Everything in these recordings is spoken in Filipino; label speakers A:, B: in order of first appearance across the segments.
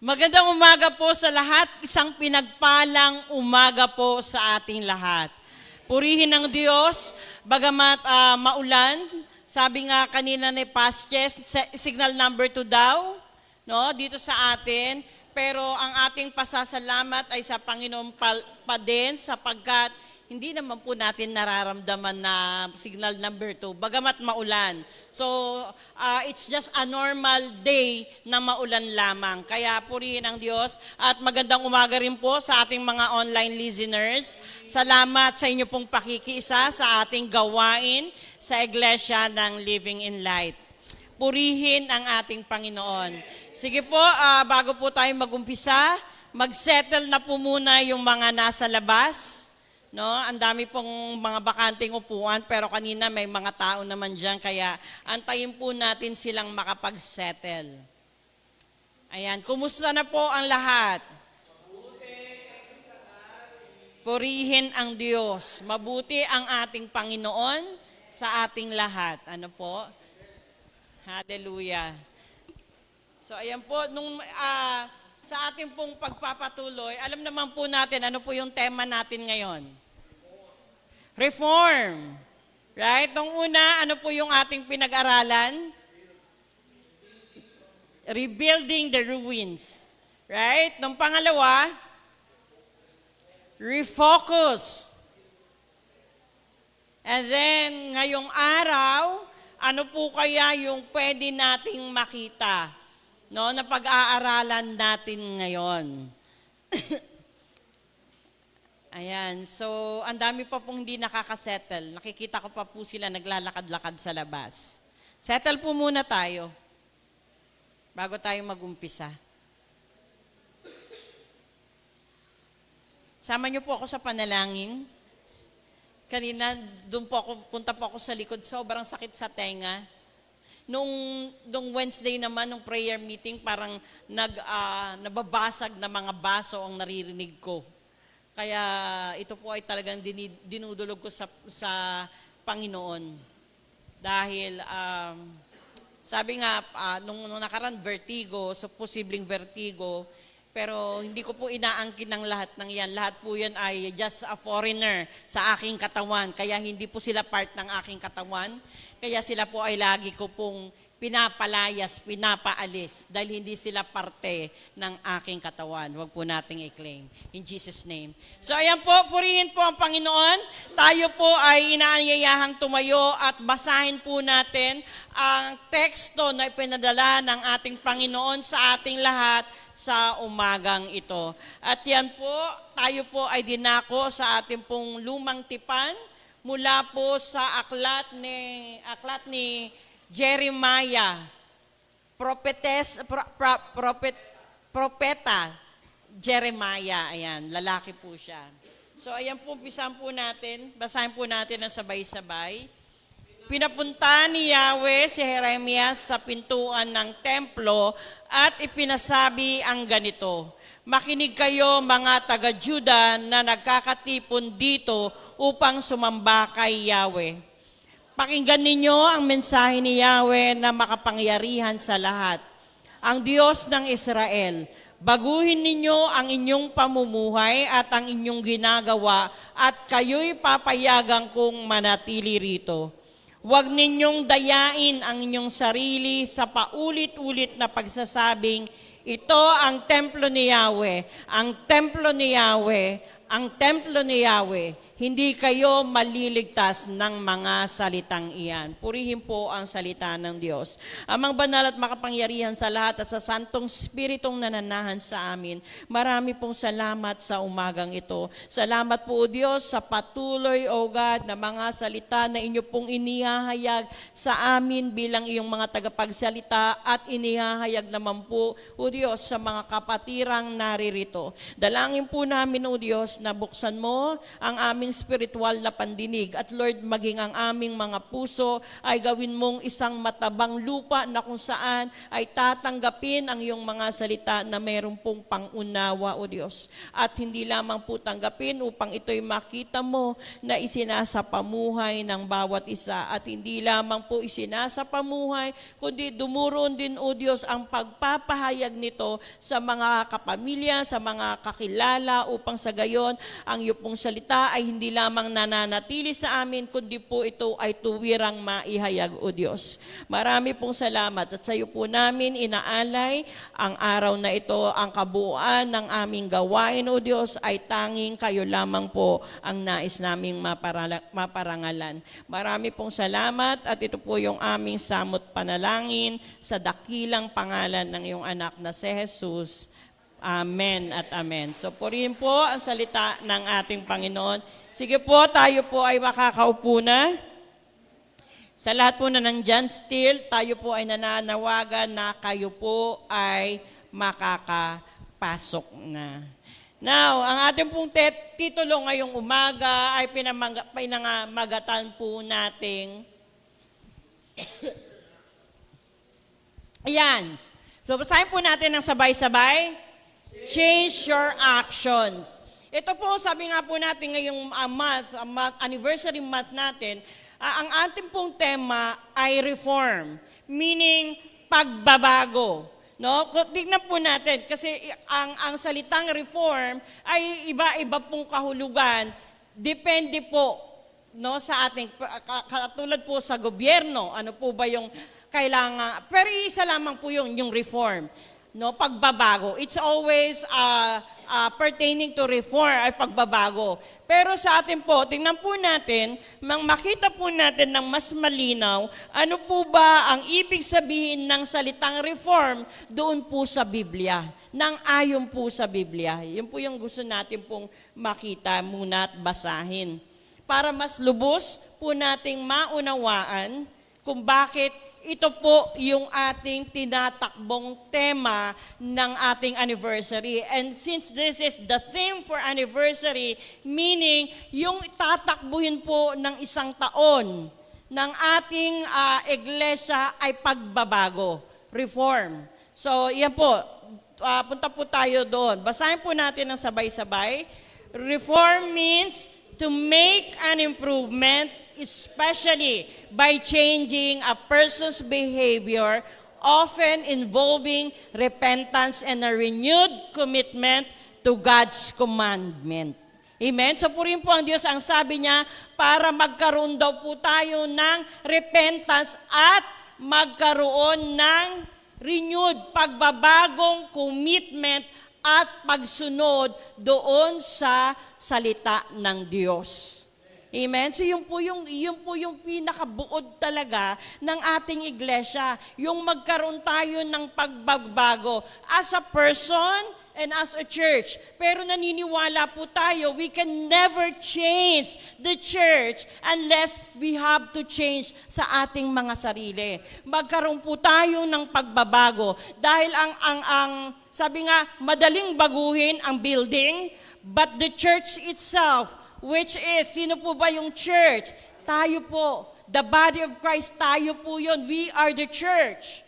A: Magandang umaga po sa lahat. Isang pinagpalang umaga po sa ating lahat. Purihin ng Diyos, bagamat maulan. Sabi nga kanina ni Pasches, signal number 2 daw, no, dito sa atin. Pero ang ating pasasalamat ay sa Panginoon pa din sapagkat hindi naman po natin nararamdaman na signal number 2, bagamat maulan. So, it's just a normal day na maulan lamang. Kaya purihin ang Diyos at magandang umaga rin po sa ating mga online listeners. Salamat sa inyo pong pakikiisa sa ating gawain sa Iglesia ng Living in Light. Purihin ang ating Panginoon. Sige po, bago po tayo mag-umpisa, mag-settle na po muna yung mga nasa labas. No, ang dami pong mga bakanting upuan pero kanina may mga tao naman diyan kaya antayin po natin silang makapag-settle. Ayan, kumusta na po ang lahat? Purihin ang Diyos. Mabuti ang ating Panginoon sa ating lahat. Ano po? Hallelujah. So ayan po, sa ating pong pagpapatuloy, alam naman po natin ano po yung tema natin ngayon. Reform. Right? Nung una, ano po yung ating pinag-aralan? Rebuilding the ruins. Right? Nung pangalawa, refocus. And then, ngayong araw, ano po kaya yung pwede nating makita, no, na pag-aaralan natin ngayon? Ayan, so ang dami pa pong hindi nakakasettle. Nakikita ko pa po sila naglalakad-lakad sa labas. Settle po muna tayo bago tayo mag-umpisa. Sama niyo po ako sa panalangin. Kanina, punta po ako sa likod, sobrang sakit sa tenga. Nung Wednesday naman, nung prayer meeting, parang nababasag na mga baso ang naririnig ko. Kaya ito po ay talagang dinudulog ko sa Panginoon. Dahil sabi nga, nung nakaraan vertigo, so posibleng vertigo, pero hindi ko po inaangkin ng lahat ng yan. Lahat po yan ay just a foreigner sa aking katawan. Kaya hindi po sila part ng aking katawan. Kaya sila po ay lagi ko pong pinapalayas, pinapaalis dahil hindi sila parte ng aking katawan. Huwag po nating i-claim. In Jesus' name. So ayan po, purihin po ang Panginoon. Tayo po ay inaanyayahang tumayo at basahin po natin ang teksto na ipinadala ng ating Panginoon sa ating lahat sa umagang ito. At yan po, tayo po ay dinako sa ating pong lumang tipan mula po sa aklat ni Jeremiah, propeta Jeremiah, ayan, lalaki po siya. So ayan po, umpisahan po natin, basahin po natin ng sabay-sabay. Pinapunta ni Yahweh si Jeremias sa pintuan ng templo at ipinasabi ang ganito, makinig kayo mga taga-Juda na nagkakatipon dito upang sumamba kay Yahweh. Pakinggan ninyo ang mensahe ni Yahweh na makapangyarihan sa lahat. Ang Diyos ng Israel, baguhin ninyo ang inyong pamumuhay at ang inyong ginagawa at kayo'y papayagan kong manatili rito. Huwag ninyong dayain ang inyong sarili sa paulit-ulit na pagsasabing, ito ang templo ni Yahweh, ang templo ni Yahweh, ang templo ni Yahweh. Hindi kayo maliligtas ng mga salitang iyan. Purihin po ang salita ng Diyos. Amang banal at makapangyarihan sa lahat at sa Santong Spiritong nananahan sa amin, marami pong salamat sa umagang ito. Salamat po, O Diyos, sa patuloy, O God, na mga salita na inyo pong inihahayag sa amin bilang iyong mga tagapagsalita at inihahayag naman po, O Diyos, sa mga kapatirang naririto. Dalangin po namin, O Diyos, na buksan mo ang amin aming spiritual na pandinig. At Lord, maging ang aming mga puso ay gawin mong isang matabang lupa na kung saan ay tatanggapin ang iyong mga salita na mayroon pong pangunawa, O Diyos. At hindi lamang po tanggapin upang ito'y makita mo na isinasapamuhay ng bawat isa. At hindi lamang po isinasapamuhay, kundi dumuroon din, O Diyos, ang pagpapahayag nito sa mga kapamilya, sa mga kakilala, upang sa gayon, ang iyo pong salita ay hindi lamang nananatili sa amin, kundi po ito ay tuwirang maihayag, O Diyos. Marami pong salamat at sa iyo po namin inaalay ang araw na ito, ang kabuuan ng aming gawain, O Diyos, ay tanging kayo lamang po ang nais naming maparangalan. Marami pong salamat at ito po yung aming samot panalangin sa dakilang pangalan ng iyong anak na si Jesus. Amen at amen. So purihin po ang salita ng ating Panginoon. Sige po, tayo po ay makakaupo na. Sa lahat po na nandyan still, tayo po ay nananawagan na kayo po ay makakapasok na. Now, ang ating pong titulo ngayong umaga ay pinangamagatan po nating ayan. So basahin po natin ng sabay-sabay. Change your actions. Ito po, sabi nga po natin ngayong anniversary month natin, ang ating pong tema ay reform, meaning pagbabago. No? Tignan po natin, kasi ang salitang reform ay iba-iba pong kahulugan, depende po, no, sa ating, katulad po sa gobyerno, ano po ba yung kailangan, pero isa lamang po yung reform. No, pagbabago. It's always pertaining to reform ay pagbabago. Pero sa atin po, tingnan po natin, makita po natin ng mas malinaw, ano po ba ang ibig sabihin ng salitang reform doon po sa Biblia, nang ayon po sa Biblia. Yun po yung gusto natin pong makita muna at basahin. Para mas lubos po nating maunawaan kung bakit ito po yung ating tinatakbong tema ng ating anniversary. And since this is the theme for anniversary, meaning yung tatakbuhin po ng isang taon ng ating iglesia ay pagbabago, reform. So, yan po, punta po tayo doon. Basahin po natin ng sabay-sabay. Reform means to make an improvement, especially by changing a person's behavior, often involving repentance and a renewed commitment to God's commandment. Amen? So purihin po ang Diyos, ang sabi niya, para magkaroon daw po tayo ng repentance at magkaroon ng renewed, pagbabagong commitment at pagsunod doon sa salita ng Diyos. Amen? So yun po yung pinakabuod talaga ng ating iglesia, yung magkaroon tayo ng pagbabago as a person and as a church. Pero naniniwala po tayo, we can never change the church unless we have to change sa ating mga sarili. Magkaroon po tayo ng pagbabago dahil ang sabi nga, madaling baguhin ang building, but the church itself, which is, sino po ba yung church? Tayo po. The body of Christ, tayo po yun. We are the church.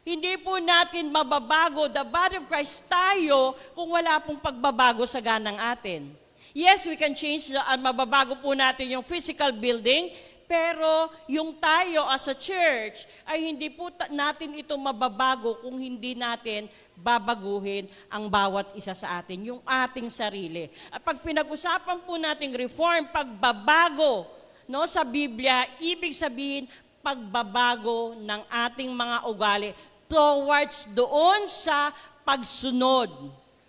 A: Hindi po natin mababago, the body of Christ, tayo, kung wala pong pagbabago sa ganang atin. Yes, we can change, mababago po natin yung physical building, pero yung tayo as a church, ay hindi po natin ito mababago kung hindi natin babaguhin ang bawat isa sa atin, yung ating sarili. At pag pinag-usapan po nating reform, pagbabago, no, sa Biblia, ibig sabihin, pagbabago ng ating mga ugali towards doon sa pagsunod.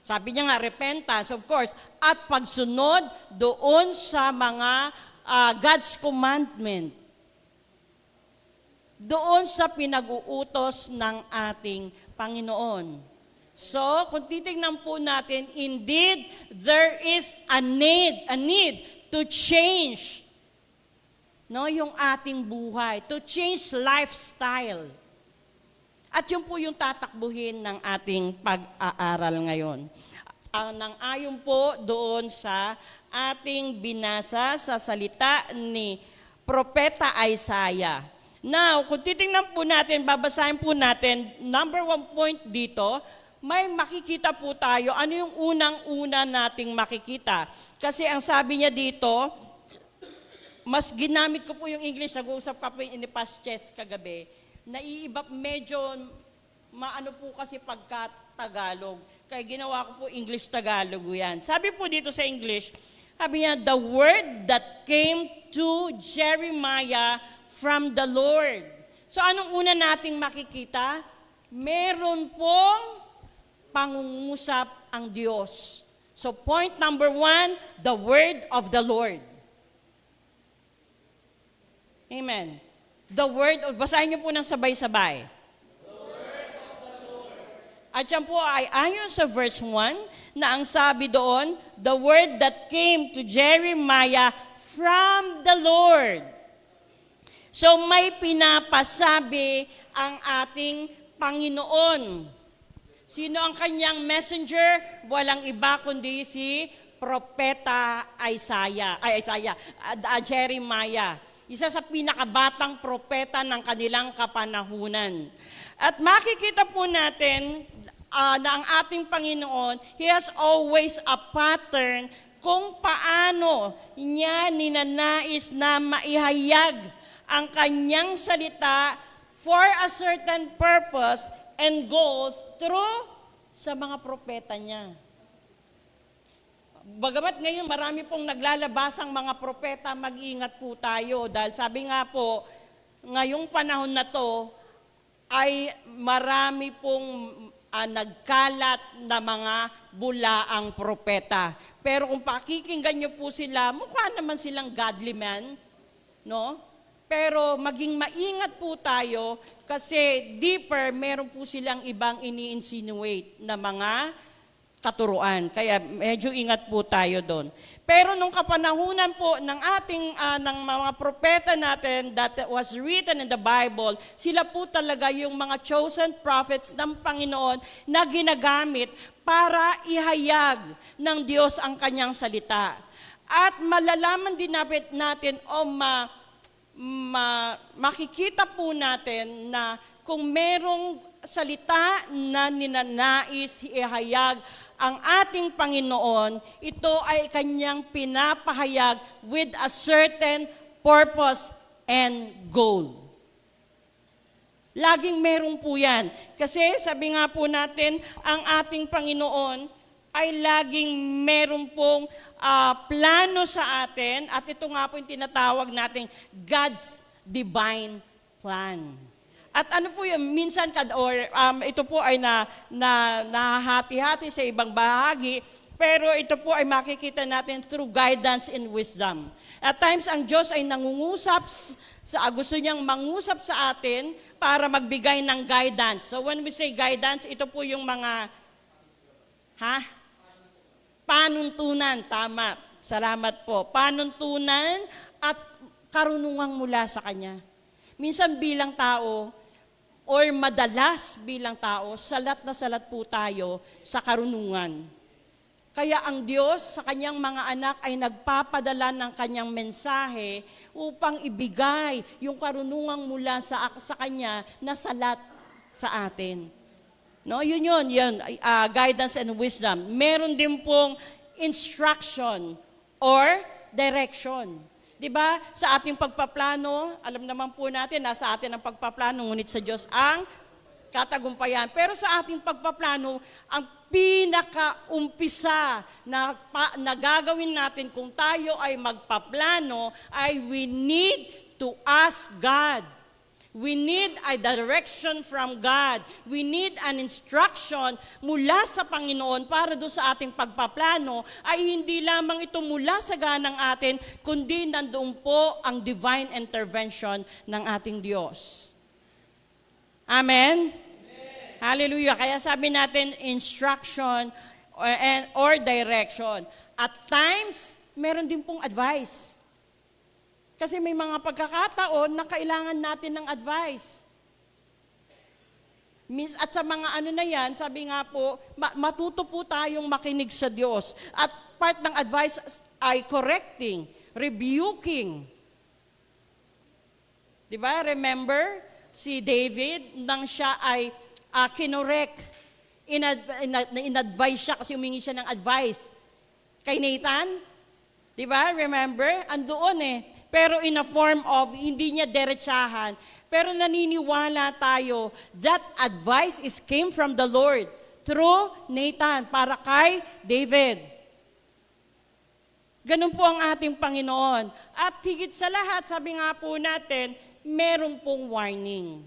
A: Sabi niya nga, repentance, of course, at pagsunod doon sa mga God's commandment. Doon sa pinag-uutos ng ating Panginoon. So, kung titignan po natin, indeed, there is a need to change, no, yung ating buhay, to change lifestyle. At yun po yung tatakbuhin ng ating pag-aaral ngayon. nang ayon po doon sa ating binasa sa salita ni Propeta Isaiah. Now, kung titingnan po natin, babasahin po natin, number 1 point dito, may makikita po tayo. Ano yung unang-una nating makikita? Kasi ang sabi niya dito, mas ginamit ko po yung English, nag-uusap ka po yung past chess kagabi, naiiba, medyo maano po kasi pagka Tagalog. Kaya ginawa ko po English-Tagalog yan. Sabi po dito sa English, sabi niya, the word that came to Jeremiah from the Lord. So anong una nating makikita? Meron pong pangungusap ang Diyos. So point number 1, the word of the Lord. Amen. The word, basahin niyo po ng sabay-sabay. At yan po ay ayon sa verse 1 na ang sabi doon, the word that came to Jeremiah from the Lord. So may pinapasabi ang ating Panginoon. Sino ang kanyang messenger? Walang iba kundi si Propeta Jeremiah. Isa sa pinakabatang propeta ng kanilang kapanahunan. At makikita po natin na ang ating Panginoon, He has always a pattern kung paano niya ninanais na maihayag ang kanyang salita for a certain purpose and goals through sa mga propeta niya. Bagamat ngayon marami pong naglalabasang mga propeta, mag-ingat po tayo dahil sabi nga po, ngayong panahon na to ay marami pong nagkalat na mga bulaang propeta. Pero kung pakikinggan niyo po sila, mukha naman silang godly man, no? Pero maging maingat po tayo kasi deeper, meron po silang ibang ini-insinuate na mga katuruan. Kaya medyo ingat po tayo doon. Pero nung kapanahunan po ng ating ng mga propeta natin that was written in the Bible, sila po talaga yung mga chosen prophets ng Panginoon na ginagamit para ihayag ng Diyos ang kanyang salita. At malalaman din natin o makikita po natin na kung merong salita na ninanais ihayag ang ating Panginoon, ito ay kanyang pinapahayag with a certain purpose and goal. Laging meron po yan. Kasi sabi nga po natin, ang ating Panginoon ay laging meron pong plano sa atin at ito nga po yung tinatawag nating God's divine plan. At ano po yun, minsan ito po ay nahahati-hati sa ibang bahagi, pero ito po ay makikita natin through guidance and wisdom. At times, ang Diyos ay nangungusap, gusto niyang mangusap sa atin para magbigay ng guidance. So when we say guidance, ito po yung mga, panuntunan, tama, salamat po. Panuntunan at karunungang mula sa Kanya. Minsan bilang tao, or madalas bilang tao, salat na salat po tayo sa karunungan. Kaya ang Diyos sa kanyang mga anak ay nagpapadala ng kanyang mensahe upang ibigay yung karunungang mula sa Kanya na salat sa atin. No, yun, guidance and wisdom. Meron din pong instruction or direction. Diba? Sa ating pagpaplano, alam naman po natin, nasa atin ang pagpaplano, ngunit sa Diyos ang katagumpayan. Pero sa ating pagpaplano, ang pinakaumpisa na gagawin natin kung tayo ay magpaplano, ay we need to ask God. We need a direction from God. We need an instruction mula sa Panginoon para doon sa ating pagpaplano ay hindi lamang ito mula sa ganang atin, kundi nandoon po ang divine intervention ng ating Diyos. Amen? Amen. Hallelujah. Kaya sabi natin instruction or direction. At times, meron din pong advice. Kasi may mga pagkakataon na kailangan natin ng advice. At sa mga ano na yan, sabi nga po, matuto po tayong makinig sa Diyos. At part ng advice ay correcting, rebuking. Diba? Remember, si David, nang siya ay kinorek, in-advise siya kasi humingi siya ng advice. Kay Nathan, diba? Remember? Andoon eh. Pero in a form of, hindi niya derechahan. Pero naniniwala tayo that advice came from the Lord through Nathan para kay David. Ganun po ang ating Panginoon. At higit sa lahat, sabi nga po natin, meron pong warning.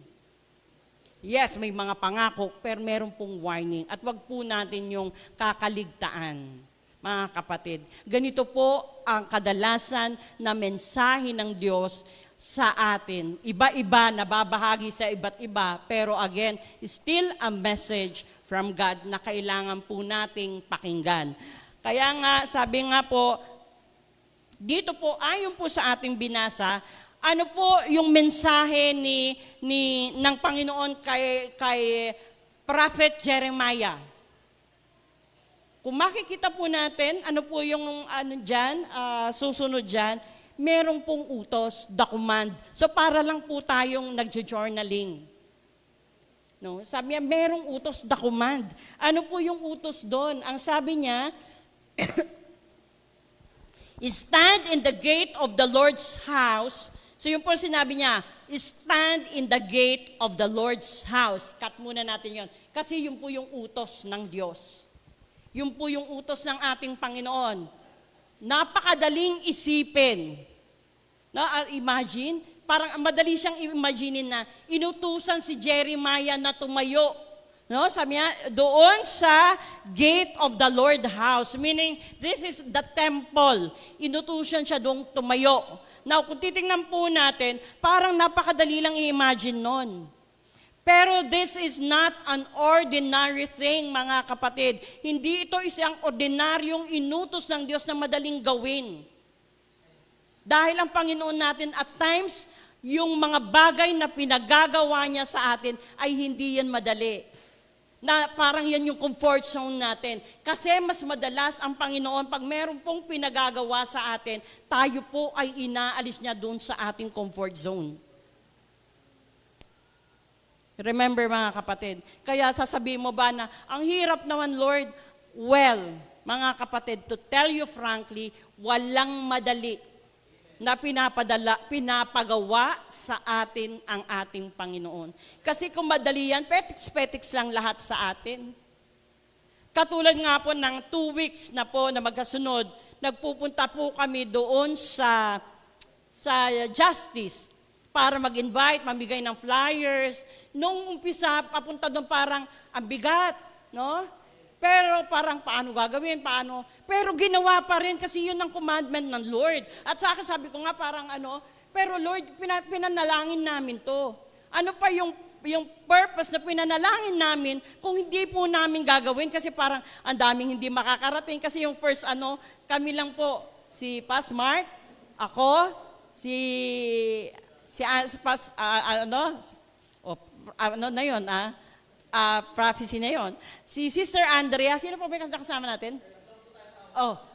A: Yes, may mga pangako, pero meron pong warning. At wag po natin yung kakaligtaan, mga kapatid. Ganito po ang kadalasan na mensahe ng Diyos sa atin. Iba-iba, nababahagi sa iba't iba, pero again, still a message from God na kailangan po nating pakinggan. Kaya nga, sabi nga po, dito po, ayon po sa ating binasa, ano po yung mensahe ng Panginoon kay Prophet Jeremiah? Kung makikita po natin, ano po yung susunod dyan, merong pong utos, the command. So para lang po tayong nagjo-journaling. No? Sabi niya, merong utos, the command. Ano po yung utos doon? Ang sabi niya, stand in the gate of the Lord's house. So yung po sinabi niya, stand in the gate of the Lord's house. Cut muna natin yon. Kasi yun po yung utos ng Diyos. Yun po yung utos ng ating Panginoon. Napakadaling isipin. No, imagine, parang madali siyang imaginin na inutusan si Jeremiah na tumayo. No, sabi niya, doon sa gate of the Lord house. Meaning, this is the temple. Inutusan siya doon tumayo. Now, kung titingnan po natin, parang napakadali lang i-imagine nun. Pero this is not an ordinary thing, mga kapatid. Hindi ito isang ordinaryong inutos ng Diyos na madaling gawin. Dahil ang Panginoon natin at times, yung mga bagay na pinagagawa niya sa atin ay hindi yan madali. Na parang yan yung comfort zone natin. Kasi mas madalas ang Panginoon, pag meron pong pinagagawa sa atin, tayo po ay inaalis niya doon sa ating comfort zone. Remember mga kapatid, kaya sasabihin mo ba na, ang hirap naman Lord? Well, mga kapatid, to tell you frankly, walang madali na pinapagawa sa atin ang ating Panginoon. Kasi kung madali yan, petiks-petiks lang lahat sa atin. Katulad nga po ng 2 weeks na po na magkasunod, nagpupunta po kami doon sa Justice, para mag-invite, mamigay ng flyers. Nung umpisa, papunta doon parang ang bigat, no? Pero parang paano gagawin, paano? Pero ginawa pa rin kasi yun ang commandment ng Lord. At sa akin sabi ko nga parang pero Lord, pinanalangin namin to. Ano pa yung purpose na pinanalangin namin kung hindi po namin gagawin kasi parang ang daming hindi makakarating kasi yung first kami lang po, si Pas Mark, ako, prophecy na yon. Si Sister Andrea, sino po ba kasama natin?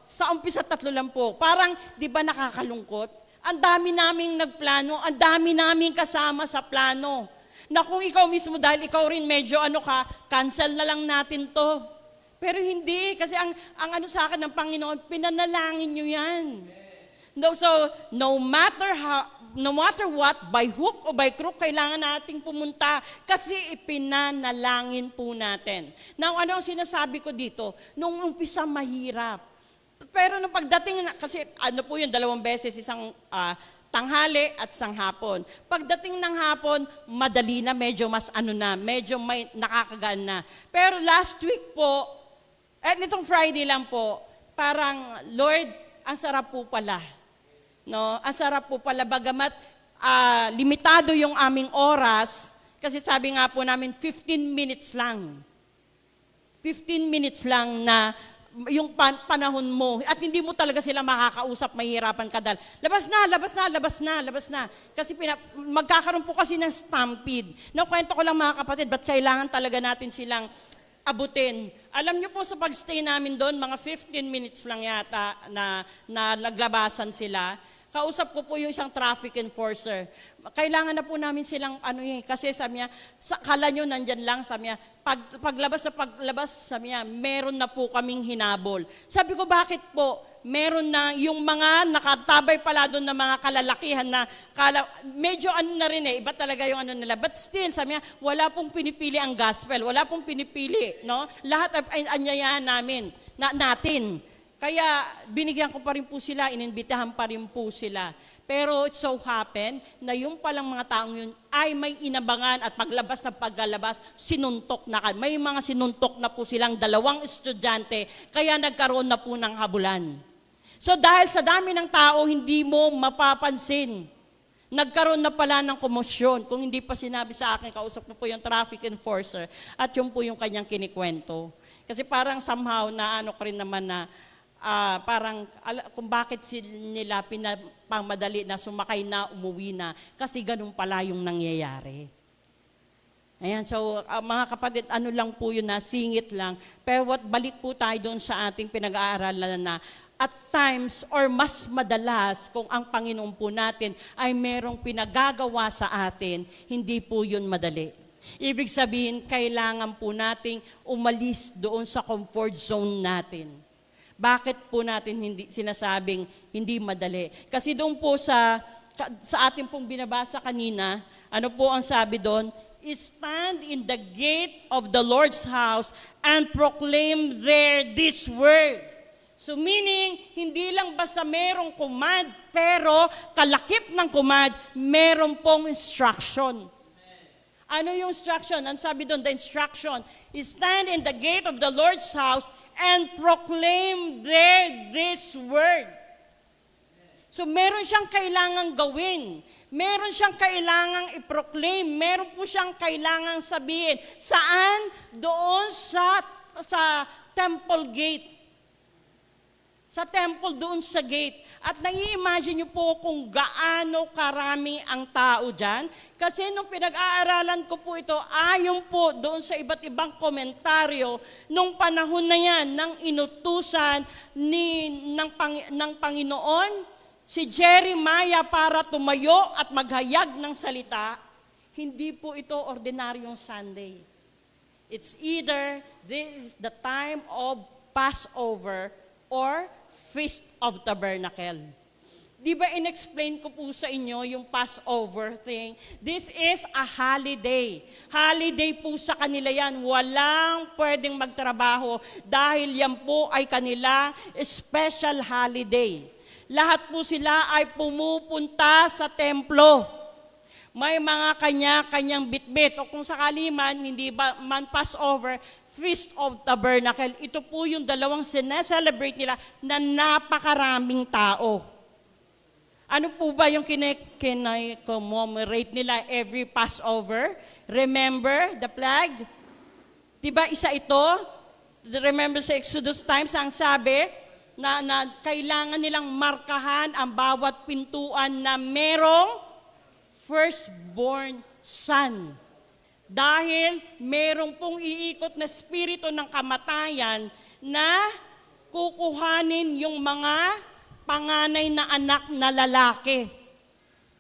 A: Sa umpisa 3 lang po. Parang, di ba nakakalungkot? Ang dami naming nagplano, ang dami naming kasama sa plano. Na kung ikaw mismo, dahil ikaw rin medyo cancel na lang natin to. Pero hindi, kasi ang sa akin ng Panginoon, pinanalangin nyo yan. No matter what, by hook o by crook, kailangan nating pumunta kasi ipinanalangin po natin. Now, ano ang sinasabi ko dito? Nung umpisa, mahirap. Pero nung pagdating, kasi po yun, 2 beses, isang tanghali at isang hapon. Pagdating ng hapon, madali na, medyo mas medyo may nakakagaan na. Pero last week po, nitong Friday lang po, parang, Lord, ang sarap po pala. No, ang sarap po pala bagamat limitado yung aming oras kasi sabi nga po namin 15 minutes lang. 15 minutes lang na yung panahon mo at hindi mo talaga sila makakausap, mahihirapan ka dahil labas na, labas na, labas na, labas na. Kasi magkakaroon po kasi ng stampede. Nakwento ko lang mga kapatid, ba't kailangan talaga natin silang abutin. Alam niyo po sa pagstay namin doon, mga 15 minutes lang yata na naglabasan sila. Kausap ko po yung isang traffic enforcer. Kailangan na po namin silang kasi sabi niya, kala nyo nandyan lang, sabi niya, paglabas, sabi niya, meron na po kaming hinabol. Sabi ko, bakit po? Meron na yung mga nakatabay pala doon na mga kalalakihan na medyo na rin iba talaga yung nila. But still, sabi niya, wala pong pinipili ang gospel, wala pong pinipili, no? Lahat ay anyayahan natin. Kaya binigyan ko pa rin po sila, ininbitahan pa rin po sila. Pero it so happened na yung palang mga taong yun ay may inabangan at paglalabas, sinuntok na. May mga sinuntok na po silang 2 estudyante, kaya nagkaroon na po ng habulan. So dahil sa dami ng tao, hindi mo mapapansin. Nagkaroon na pala ng komosyon. Kung hindi pa sinabi sa akin, kausap ko po yung traffic enforcer at yung po yung kanyang kinikwento. Kasi parang somehow na ko rin naman na parang kung bakit nila pinapamadali na sumakay na, umuwi na, kasi ganun pala yung nangyayari. Ayan, so mga kapatid, lang po yun na, singit lang. Pero balik po tayo doon sa ating pinag-aaralan na at times or mas madalas kung ang Panginoon po natin ay merong pinagagawa sa atin, hindi po yun madali. Ibig sabihin, kailangan po nating umalis doon sa comfort zone natin. Bakit po natin sinasabing hindi madali? Kasi doon po sa ating pong binabasa kanina, ano po ang sabi doon? Stand in the gate of the Lord's house and proclaim there this word. So meaning, hindi lang basta merong command, pero kalakip ng command, meron pong instruction. Ano yung instruction? Ang sabi doon, the instruction is stand in the gate of the Lord's house and proclaim there this word. So meron siyang kailangang gawin. Meron siyang kailangang i-proclaim. Meron po siyang kailangang sabihin. Saan? Doon sa temple gate. Sa temple doon sa gate. At nai-imagine niyo po kung gaano karami ang tao dyan. Kasi nung pinag-aaralan ko po ito, ayon po doon sa iba't ibang komentaryo, nung panahon na yan, ng inutusan ng Panginoon, si Jeremiah para tumayo at maghayag ng salita, hindi po ito ordinaryong Sunday. It's either this is the time of Passover or Feast of Tabernacle. Di ba in-explain ko po sa inyo yung Passover thing? This is a holiday. Holiday po sa kanila yan. Walang pwedeng magtrabaho dahil yan po ay kanila special holiday. Lahat po sila ay pumupunta sa templo. May mga kanya-kanyang bitbit. O kung sakali man, hindi ba man Passover, Feast of Tabernacle. Ito po yung 2 sineselebrate nila na napakaraming tao. Ano po ba yung commemorate nila every Passover? Remember the plague? Diba isa ito? Remember sa Exodus times, ang sabi na kailangan nilang markahan ang bawat pintuan na merong firstborn son. Dahil merong pong iikot na spirito ng kamatayan na kukuhanin yung mga panganay na anak na lalaki.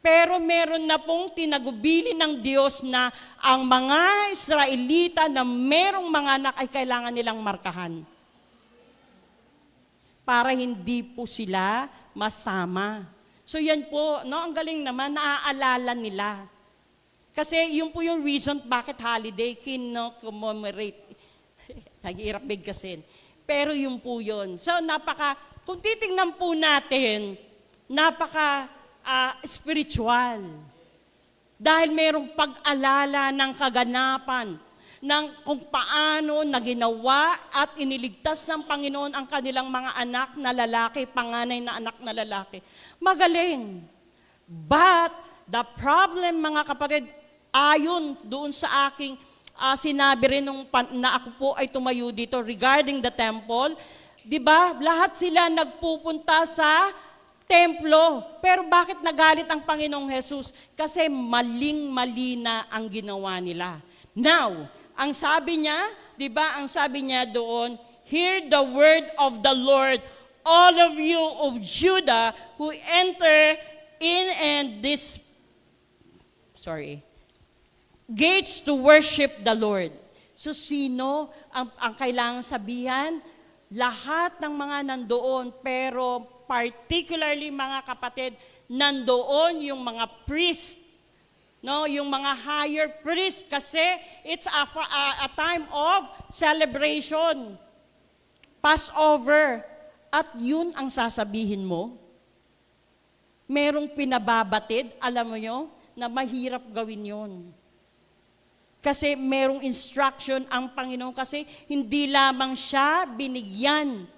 A: Pero meron na pong tinagubili ng Diyos na ang mga Israelita na merong mga anak ay kailangan nilang markahan. Para hindi po sila masama. So yan po, no, ang galing naman, naaalala nila. Kasi yun po yung reason bakit holiday, commemorate. Nag-iirap bigkasin. Pero yun po yun. So kung titingnan po natin, spiritual. Dahil mayroong pag-alala ng kaganapan, ng kung paano na ginawa at iniligtas ng Panginoon ang kanilang mga anak na lalaki, panganay na anak na lalaki. Magaling. But the problem, mga kapatid, ayon doon sa aking sinabi rin na ako po ay tumayo dito regarding the temple, 'Di ba? Lahat sila nagpupunta sa templo. Pero bakit nagalit ang Panginoong Jesus? Kasi maling-mali na ang ginawa nila. Now, ang sabi niya, 'di ba? Ang sabi niya doon, hear the word of the Lord, all of you of Judah who enter in and this gates to worship the Lord. So sino ang kailangang sabihan? Lahat ng mga nandoon, pero particularly mga kapatid, nandoon yung mga priest, no, yung mga higher priest, kasi it's a time of celebration, Passover, at yun ang sasabihin mo. Merong pinababatid, alam mo nyo, na mahirap gawin yun. Kasi merong instruction ang Panginoon, kasi hindi lamang siya binigyan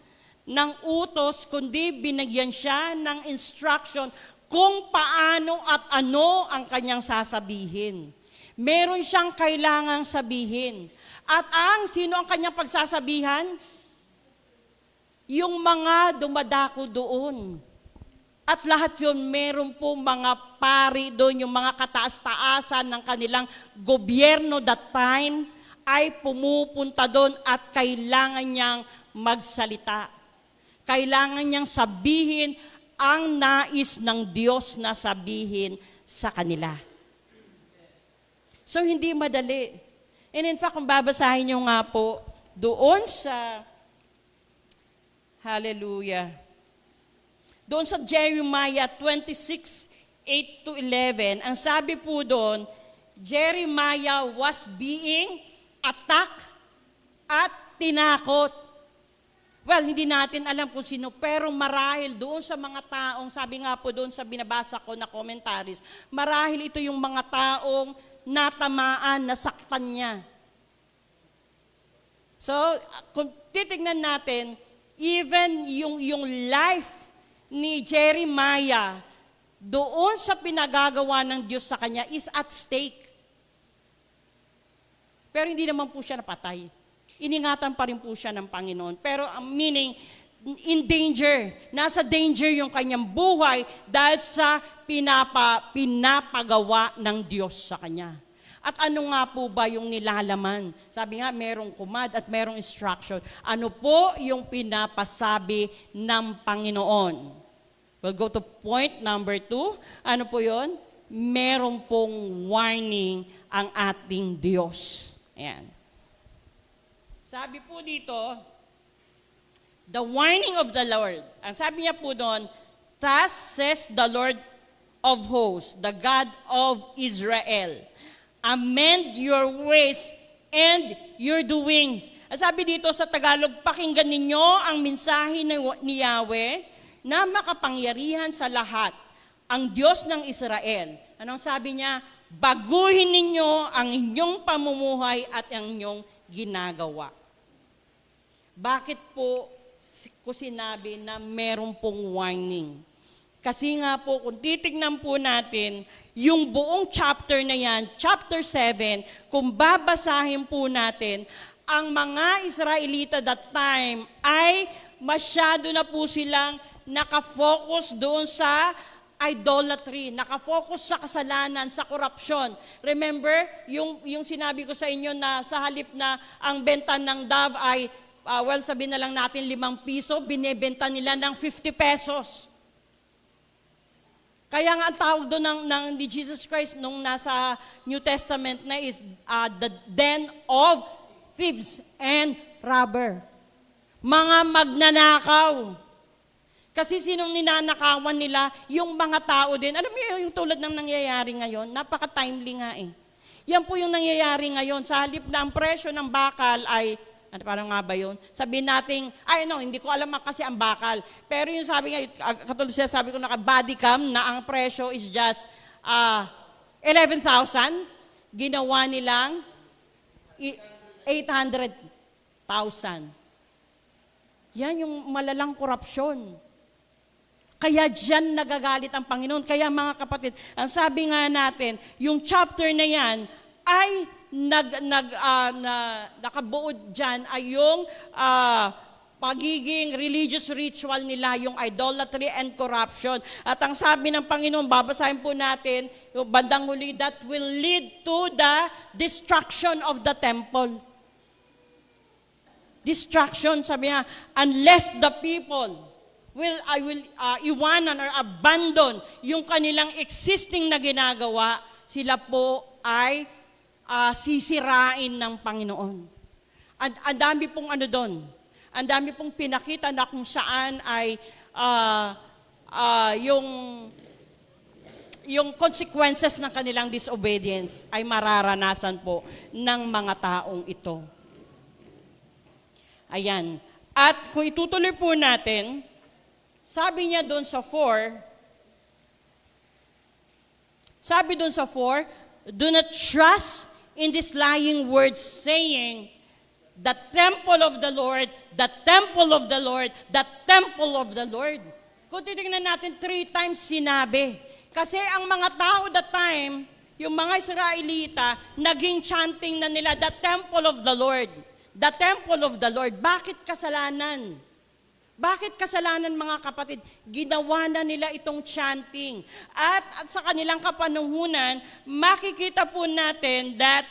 A: ng utos, kundi binigyan siya ng instruction kung paano at ano ang kanyang sasabihin. Meron siyang kailangang sabihin. At sino ang kanyang pagsasabihan? Yung mga dumadako doon. At lahat yun, meron po mga pari doon, yung mga kataas-taasan ng kanilang gobyerno that time ay pumupunta doon at kailangan niyang magsalita. Kailangan niyang sabihin ang nais ng Diyos na sabihin sa kanila. So hindi madali. And in fact, kung babasahin niyo nga po doon sa Hallelujah. Doon sa Jeremiah 26:8-11, ang sabi po doon, Jeremiah was being attacked at tinakot. Well, hindi natin alam kung sino, pero marahil doon sa mga taong, sabi nga po doon sa binabasa ko na commentaries, marahil ito yung mga taong natamaan, nasaktan niya. So, kung titignan natin, even yung life ni Jeremiah, doon sa pinagagawa ng Diyos sa kanya is at stake. Pero hindi naman po siya napatay. Iningatan pa rin po siya ng Panginoon. Pero ang meaning, in danger. Nasa danger yung kanyang buhay dahil sa pinapagawa ng Diyos sa kanya. At ano nga po ba yung nilalaman? Sabi nga, merong command at merong instruction. Ano po yung pinapasabi ng Panginoon? We'll go to point number 2. Ano po yun? Meron pong warning ang ating Diyos. Ayan. Sabi po dito, the warning of the Lord. Ang sabi niya po doon, thus says the Lord of hosts, the God of Israel, amend your ways and your doings. Ang sabi dito sa Tagalog, pakinggan ninyo ang mensahe ni Yahweh na makapangyarihan sa lahat, ang Diyos ng Israel. Anong sabi niya? Baguhin ninyo ang inyong pamumuhay at ang inyong ginagawa. Bakit po ko sinabi na meron pong warning? Kasi nga po, kung titignan po natin, yung buong chapter na yan, chapter 7, kung babasahin po natin, ang mga Israelita that time ay masyado na po silang nakafocus doon sa idolatry, nakafocus sa kasalanan, sa korupsyon. Remember, yung sinabi ko sa inyo na sa halip na ang benta ng dove ay, sabihin na lang natin 5 piso, binebenta nila ng 50 pesos. Kaya nga ang tawag doon ni Jesus Christ nung nasa New Testament na is the den of thieves and robber. Mga magnanakaw. Kasi sinong ninanakawan nila? Yung mga tao din. Alam mo yung tulad ng nangyayari ngayon? Napaka-timely nga eh. Yan po yung nangyayari ngayon. Sa halip na ang presyo ng bakal ay, parang nga ba yun? Sabihin natin, hindi ko alam kasi ang bakal. Pero yung sabi nga, katulad siya sabi ko naka-body cam na ang presyo is just 11,000. Ginawa nilang 800,000. Yan yung malalang korupsyon. Kaya dyan nagagalit ang Panginoon. Kaya mga kapatid, ang sabi nga natin, yung chapter na yan ay nakabuod dyan ay yung pagiging religious ritual nila, yung idolatry and corruption. At ang sabi ng Panginoon, babasahin po natin, yung bandang huli, that will lead to the destruction of the temple. Destruction, sabi niya, unless the people will iwanan or abandon yung kanilang existing na ginagawa, sila po ay sisirain ng Panginoon. Ang dami pong ano doon. Ang dami pong pinakita na kung saan ay yung consequences ng kanilang disobedience ay mararanasan po ng mga taong ito. Ayan. At kung itutuloy po natin, sabi niya doon sa 4, do not trust in these lying words saying, the temple of the Lord, the temple of the Lord, the temple of the Lord. Kung titignan natin, 3 times sinabi. Kasi ang mga tao that time, yung mga Israelita, naging chanting na nila, the temple of the Lord. The temple of the Lord. Bakit kasalanan? Bakit kasalanan, mga kapatid? Ginawa na nila itong chanting. At sa kanilang kapanuhunan, makikita po natin that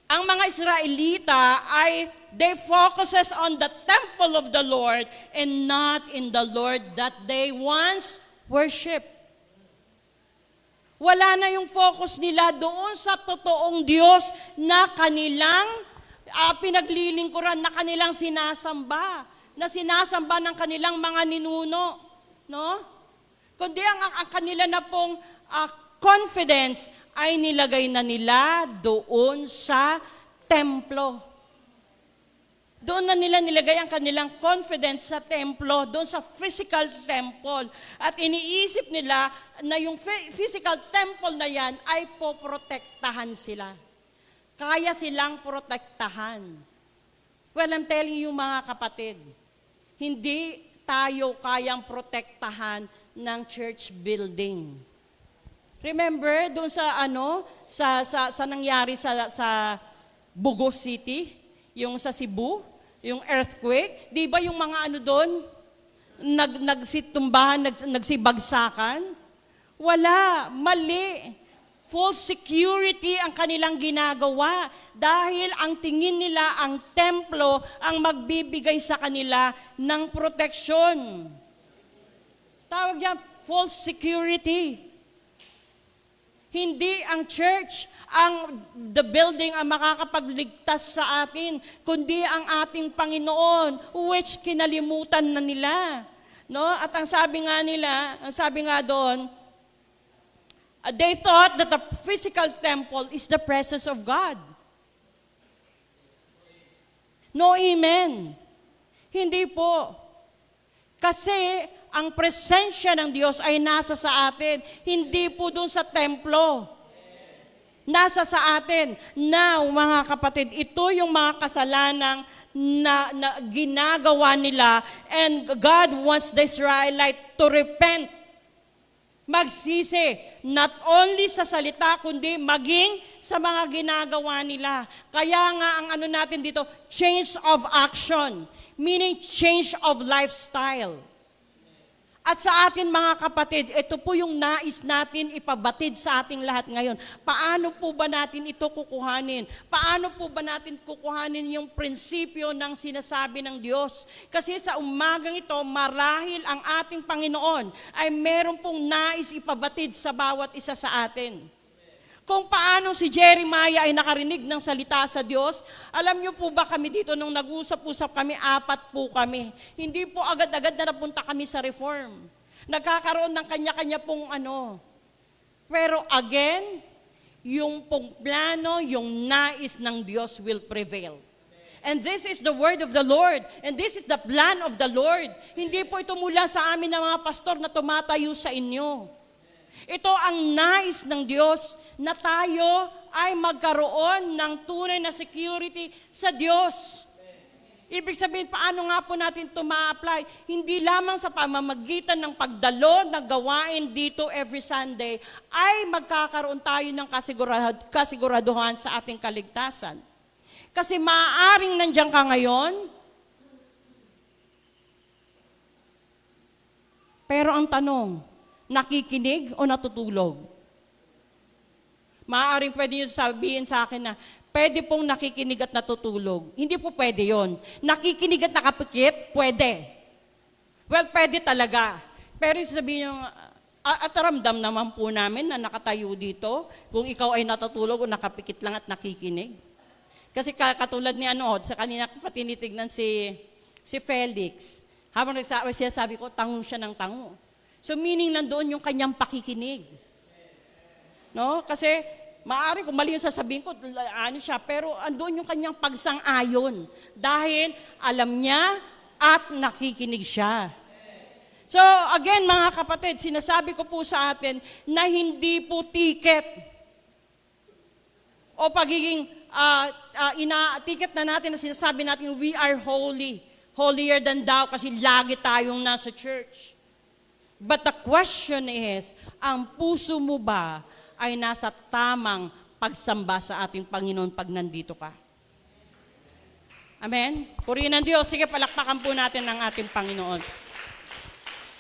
A: ang mga Israelita ay they focuses on the temple of the Lord and not in the Lord that they once worship. Wala na yung focus nila doon sa totoong Diyos na kanilang pinaglilingkuran, na kanilang sinasamba, na sinasamba ng kanilang mga ninuno, no? Kundi ang kanila na pong confidence ay nilagay na nila doon sa templo. Doon na nila nilagay ang kanilang confidence sa templo, doon sa physical temple. At iniisip nila na yung physical temple na yan ay poprotektahan sila. Kaya silang protektahan. Well, I'm telling you, mga kapatid, hindi tayo kayang protektahan ng church building. Remember doon sa sa nangyari sa Bugos City, yung sa Cebu, yung earthquake, 'di ba yung mga doon nagsitumbahan, nagsibagsakan? Wala, mali. False security ang kanilang ginagawa dahil ang tingin nila ang templo ang magbibigay sa kanila ng proteksyon. Tawag diyan false security. Hindi ang church, the building ang makakapagligtas sa atin, kundi ang ating Panginoon, which kinalimutan na nila. No? At ang sabi nga doon, they thought that the physical temple is the presence of God. No, amen. Hindi po. Kasi ang presensya ng Diyos ay nasa sa atin, hindi po doon sa templo. Nasa sa atin. Now, mga kapatid, ito yung mga kasalanang na ginagawa nila, and God wants the Israelite to repent. Magsisi, not only sa salita, kundi maging sa mga ginagawa nila. Kaya nga ang natin dito, change of action, meaning change of lifestyle. At sa atin, mga kapatid, ito po yung nais natin ipabatid sa ating lahat ngayon. Paano po ba natin ito kukuhanin? Paano po ba natin kukuhanin yung prinsipyo ng sinasabi ng Diyos? Kasi sa umagang ito, marahil ang ating Panginoon ay meron pong nais ipabatid sa bawat isa sa atin. Kung paano si Jeremiah ay nakarinig ng salita sa Diyos, alam niyo po ba kami dito, nung nag-usap-usap kami, 4 po kami. Hindi po agad-agad na napunta kami sa reform. Nagkakaroon ng kanya-kanya pong Pero again, yung pong plano, yung nais ng Diyos will prevail. And this is the word of the Lord. And this is the plan of the Lord. Hindi po ito mula sa amin ng mga pastor na tumatayo sa inyo. Ito ang nais ng Diyos na tayo ay magkaroon ng tunay na security sa Diyos. Ibig sabihin, paano nga po natin ito ma-apply? Hindi lamang sa pamamagitan ng pagdalo ng gawain dito every Sunday, ay magkakaroon tayo ng kasiguraduhan sa ating kaligtasan. Kasi maaaring nandiyan ka ngayon, Pero ang tanong, nakikinig o natutulog? Maaaring pwede nyo sabihin sa akin na, pwede pong nakikinig at natutulog. Hindi po pwede yon. Nakikinig at nakapikit, pwede. Well, pwede talaga. Pero sabihin nyo, at ramdam naman po namin na nakatayo dito, kung ikaw ay natutulog o nakapikit lang at nakikinig. Kasi katulad ni sa kanina ko patinitignan si Felix. Habang siya sabi ko, tango siya ng tango. So meaning nandoon yung kanyang pakikinig. No? Kasi maaari kung mali yung sasabihin ko, siya, pero andoon yung kanyang pagsang-ayon. Dahil alam niya at nakikinig siya. So again mga kapatid, sinasabi ko po sa atin na hindi po ticket o pagiging ticket na natin na sinasabi natin we are holy, holier than thou kasi lagi tayong nasa church. But the question is, ang puso mo ba ay nasa tamang pagsamba sa ating Panginoon pag nandito ka? Amen? Purihin ng Diyos. Sige, palakpakan po natin ang ating Panginoon.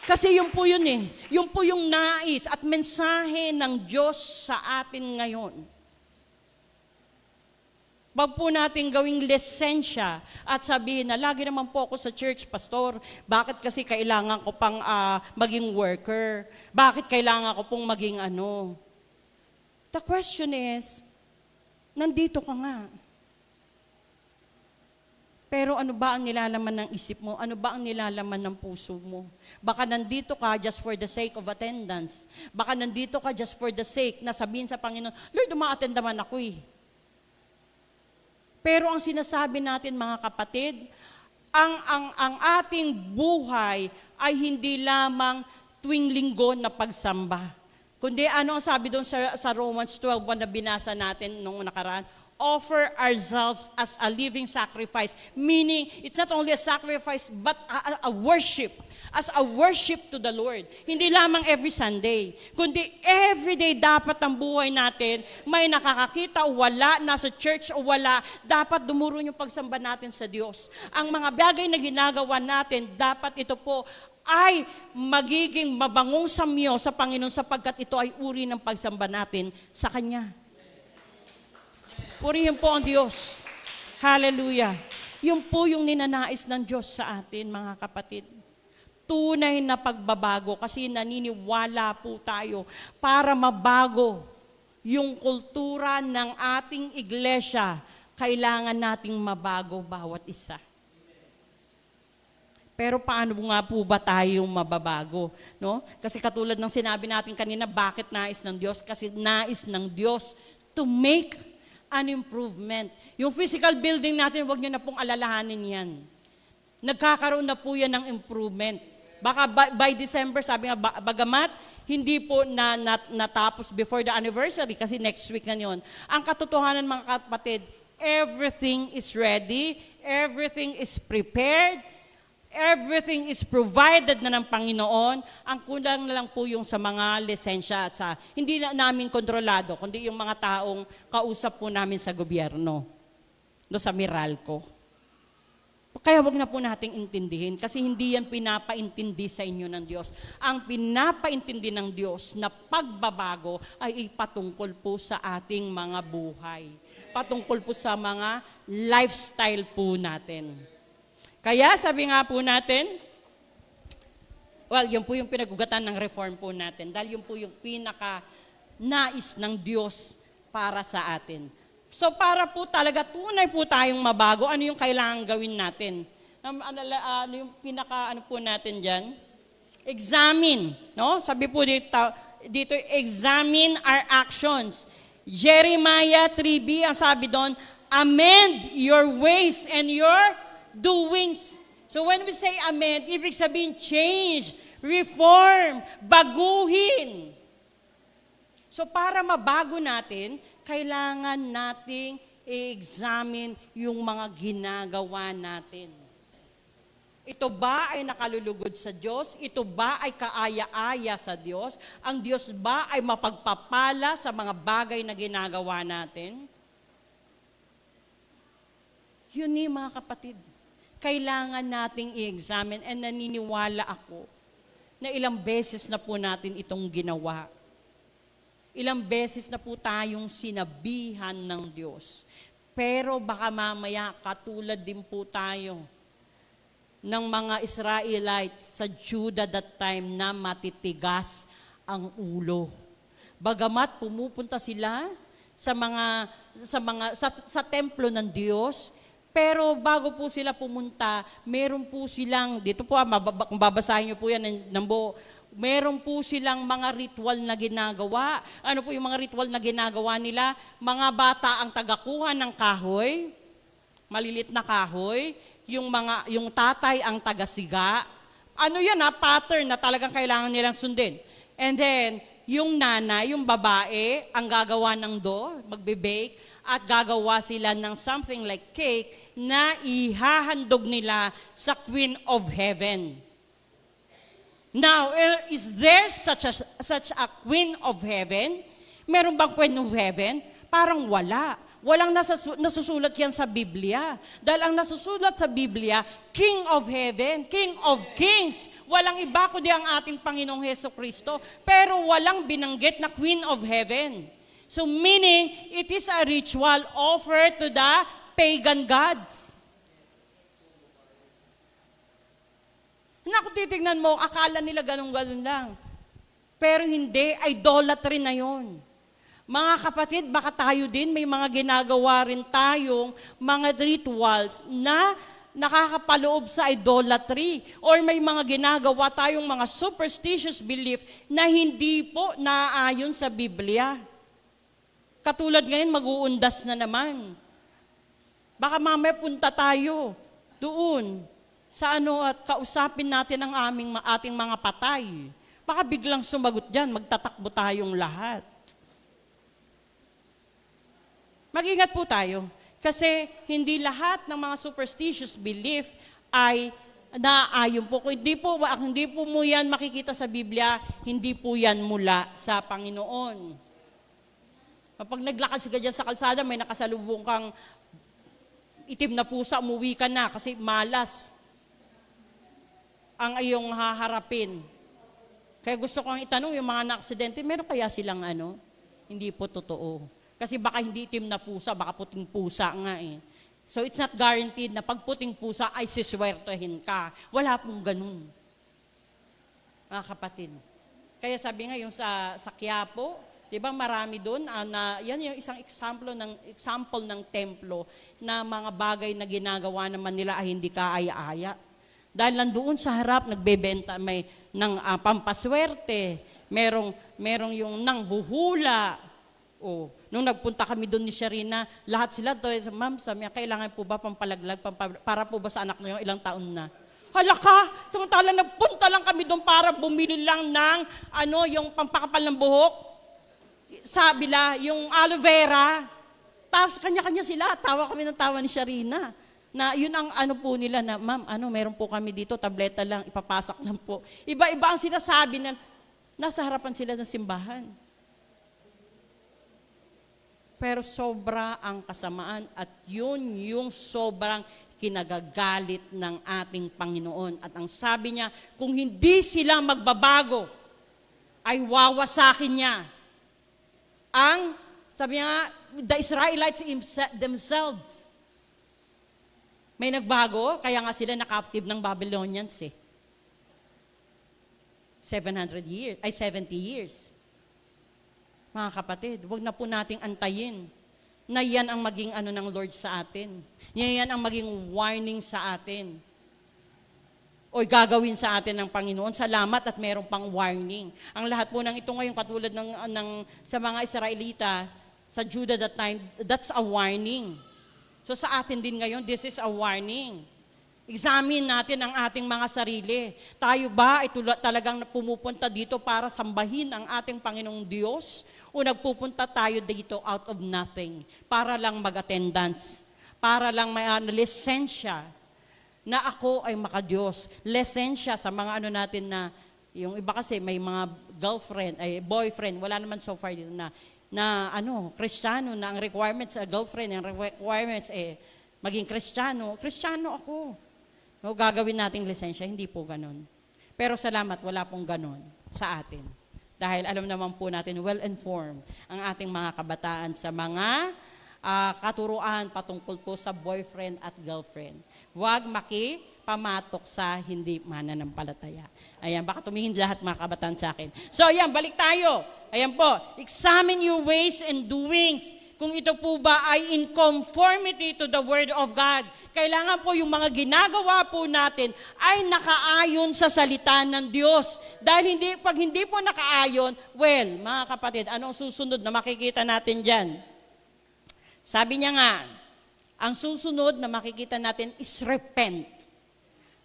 A: Kasi yun po yun eh. Yun po yung nais at mensahe ng Diyos sa atin ngayon. Wag po natin gawing lisensya at sabihin na lagi naman po ako sa church, pastor. Bakit kasi kailangan ko pang maging worker? Bakit kailangan ko pong maging ano? The question is, nandito ka nga. Pero ano ba ang nilalaman ng isip mo? Ano ba ang nilalaman ng puso mo? Baka nandito ka just for the sake of attendance. Baka nandito ka just for the sake na sabihin sa Panginoon, Lord, uma-attend naman ako eh. Pero ang sinasabi natin mga kapatid, ang ating buhay ay hindi lamang tuwing linggo na pagsamba. Kundi ano ang sabi doon sa Romans 12 na binasa natin nung nakaraan? Offer ourselves as a living sacrifice. Meaning, it's not only a sacrifice, but a worship. As a worship to the Lord. Hindi lamang every Sunday. Kundi every day dapat ang buhay natin, may nakakakita o wala, nasa church o wala, dapat dumuro yung pagsamba natin sa Diyos. Ang mga bagay na ginagawa natin, dapat ito po ay magiging mabangong samyo sa Panginoon sapagkat ito ay uri ng pagsamba natin sa Kanya. Purihin po ang Diyos. Hallelujah. Yun po yung ninanais ng Diyos sa atin, mga kapatid. Tunay na pagbabago kasi naniniwala po tayo para mabago yung kultura ng ating iglesia. Kailangan nating mabago bawat isa. Pero paano nga po ba tayong mababago? No? Kasi katulad ng sinabi natin kanina, bakit nais ng Diyos? Kasi nais ng Diyos to make an improvement. Yung physical building natin, huwag nyo na pong alalahanin yan. Nagkakaroon na po yan ng improvement. Baka by December, sabi nga, bagamat, hindi po natapos before the anniversary, kasi next week na yun. Ang katotohanan mga kapatid, everything is ready, everything is prepared, everything is provided na ng Panginoon. Ang kulang na lang po yung sa mga lisensya at sa hindi na namin kontrolado, kundi yung mga taong kausap po namin sa gobyerno, no, sa Meralco. Kaya wag na po nating intindihin kasi hindi yan pinapaintindi sa inyo ng Diyos. Ang pinapaintindi ng Diyos na pagbabago ay ipatungkol po sa ating mga buhay. Patungkol po sa mga lifestyle po natin. Kaya sabi nga po natin, well, yun po yung pinag-ugatan ng reform po natin dahil yun po yung pinaka-nais ng Diyos para sa atin. So para po talaga tunay po tayong mabago, ano yung kailangan gawin natin? Ano yung pinaka-ano po natin dyan? Examine, no? Sabi po dito examine our actions. Jeremiah 3b, ang sabi doon, amend your ways and your doings. So when we say amend, ibig sabihin change, reform, baguhin. So para mabago natin, kailangan nating i-examine yung mga ginagawa natin. Ito ba ay nakalulugod sa Diyos? Ito ba ay kaaya-aya sa Diyos? Ang Diyos ba ay mapagpapala sa mga bagay na ginagawa natin? Yun mga kapatid. Kailangan nating i-examine and naniniwala ako na ilang beses na po natin itong ginawa. Ilang beses na po tayong sinabihan ng Diyos. Pero baka mamaya katulad din po tayo ng mga Israelites sa Judah that time na matitigas ang ulo. Bagamat pumupunta sila sa templo ng Diyos, pero bago po sila pumunta, meron po silang, dito po kung babasahin niyo po yan ng buo, meron po silang mga ritual na ginagawa. Ano po yung mga ritual na ginagawa nila? Mga bata ang tagakuha ng kahoy, malilit na kahoy, yung tatay ang tagasiga. Ano yan pattern na talagang kailangan nilang sundin. And then, yung nanay, yung babae, ang gagawa ng dough, magbe-bake, at gagawa sila ng something like cake na ihahandog nila sa Queen of Heaven. Now, is there such a Queen of Heaven? Meron bang Queen of Heaven? Parang wala. Walang nasusulat yan sa Biblia. Dahil ang nasusulat sa Biblia, King of Heaven, King of Kings. Walang iba kundi ang ating Panginoong Hesukristo. Pero walang binanggit na Queen of Heaven. So meaning, it is a ritual offered to the pagan gods. Kung titignan mo, akala nila ganun-ganun lang. Pero hindi, idolatry na yon. Mga kapatid, baka tayo din, may mga ginagawa rin tayong mga rituals na nakakapaloob sa idolatry. Or may mga ginagawa tayong mga superstitious belief na hindi po naaayon sa Biblia. Katulad ngayon, mag-uundas na naman. Baka mamaya punta tayo doon sa at kausapin natin ang ating mga patay. Baka biglang sumagot dyan, magtatakbo tayong lahat. Mag-ingat po tayo kasi hindi lahat ng mga superstitious belief ay naayon po. Kung hindi po mo yan makikita sa Biblia, hindi po yan mula sa Panginoon. Kapag naglakad ka dyan sa kalsada, may nakasalubong kang itim na pusa, umuwi ka na kasi malas ang iyong haharapin. Kaya gusto ko ang itanong, yung mga na-aksidente, meron kaya silang Hindi po totoo. Kasi baka hindi itim na pusa, baka puting pusa nga eh. So it's not guaranteed na pag puting pusa ay siswertehin ka. Wala pong ganun. Mga kapatid. Kaya sabi nga yung sa Quiapo, di ba marami doon, yan yung isang example ng templo na mga bagay na ginagawa naman nila ay hindi kaaya-aya. Dahil nandoon sa harap, nagbebenta, may ng pampaswerte, merong yung nanghuhula. Nung nagpunta kami doon ni Sharina, lahat sila, ma'am, sabi niya, kailangan po ba pampalaglag, para po ba sa anak niyo, ilang taon na? Hala ka, samantala nagpunta lang kami doon para bumili lang ng, yung pampakapal ng buhok. Sabi la, yung aloe vera. Tapos kanya-kanya sila, tawa kami ng tawa ni Sharina. Na yun ang po nila na, ma'am, meron po kami dito, tableta lang, ipapasak lang po. Iba-iba ang sinasabi na nasa harapan sila ng simbahan. Pero sobra ang kasamaan at yun yung sobrang kinagagalit ng ating Panginoon. At ang sabi niya, kung hindi sila magbabago, ay wawasakin niya. Sabi niya, the Israelites themselves, may nagbago, kaya nga sila na-captive ng Babylonians 70 years. Mga kapatid, huwag na po nating antayin na yan ang maging ng Lord sa atin. Yan ang maging warning sa atin. O gagawin sa atin ng Panginoon. Salamat at meron pang warning. Ang lahat po ng ito ngayon, katulad sa mga Israelita, sa Judah that time, that's a warning. So sa atin din ngayon, this is a warning. Examine natin ang ating mga sarili. Tayo ba ay talagang pumupunta dito para sambahin ang ating Panginoong Diyos? O nagpupunta tayo dito out of nothing? Para lang mag-attendance. Para lang may lisensya na ako ay makadiyos. Lisensya sa mga natin na, yung iba kasi may mga girlfriend, boyfriend, wala naman so far dito na Kristiyano na ang requirements sa girlfriend, ang requirements maging Kristiyano ako. Gagawin nating lisensya, hindi po ganun. Pero salamat, wala pong ganon sa atin. Dahil alam naman po natin, well-informed ang ating mga kabataan sa mga katuruan patungkol po sa boyfriend at girlfriend. Huwag makipamatok sa hindi mananampalataya. Ayan, baka tumingin lahat mga kabataan sa akin. So ayan, balik tayo. Ayan po, examine your ways and doings. Kung ito po ba ay in conformity to the Word of God. Kailangan po yung mga ginagawa po natin ay nakaayon sa salita ng Diyos. Dahil pag hindi po nakaayon, well, mga kapatid, anong susunod na makikita natin dyan? Sabi niya nga, ang susunod na makikita natin is repent.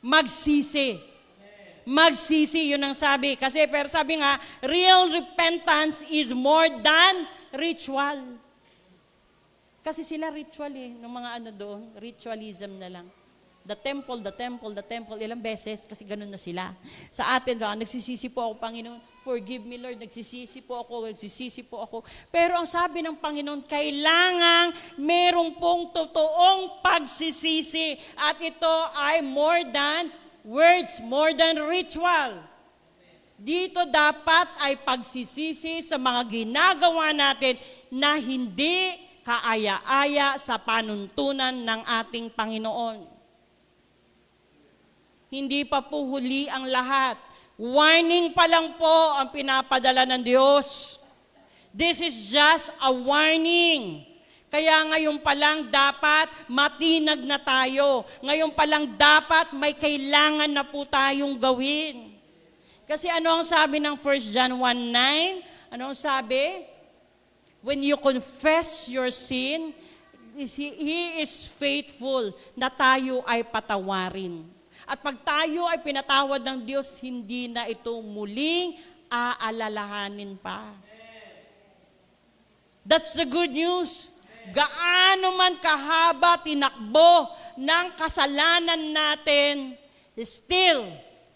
A: Magsisi. Magsisi, yun ang sabi. Pero sabi nga, real repentance is more than ritual. Kasi sila ritual ng mga doon, ritualism na lang. The temple, ilang beses, kasi ganun na sila. Sa atin, nagsisisi po ako, Panginoon, forgive me Lord, nagsisisi po ako. Pero ang sabi ng Panginoon, kailangang merong pong totoong pagsisisi. At ito ay more than words, more than ritual. Dito dapat ay pagsisisi sa mga ginagawa natin na hindi kaaya-aya sa panuntunan ng ating Panginoon. Hindi pa po huli ang lahat. Warning pa lang po ang pinapadala ng Diyos. This is just a warning. Kaya ngayon pa lang dapat matinag na tayo. Ngayon pa lang dapat may kailangan na po tayong gawin. Kasi ano ang sabi ng 1 John 1:9? Ano ang sabi? When you confess your sin, He is faithful na tayo ay patawarin. At pag tayo ay pinatawad ng Diyos, hindi na ito muling aalalahanin pa. That's the good news. Gaano man kahaba tinakbo ng kasalanan natin, still,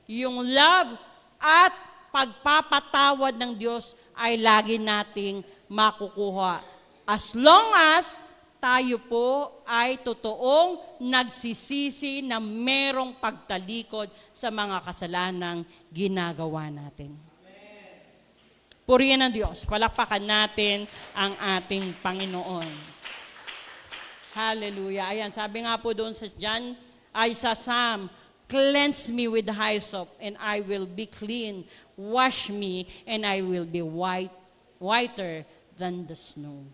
A: yung love at pagpapatawad ng Diyos ay lagi nating makukuha. As long as tayo po ay totoong nagsisisi na merong pagtalikod sa mga kasalanang ginagawa natin. Purihin ng Diyos. Palakpakan natin ang ating Panginoon. Hallelujah. Ayan, sabi nga po doon sa Psalm, cleanse me with hyssop and I will be clean. Wash me and I will be whiter than the snow.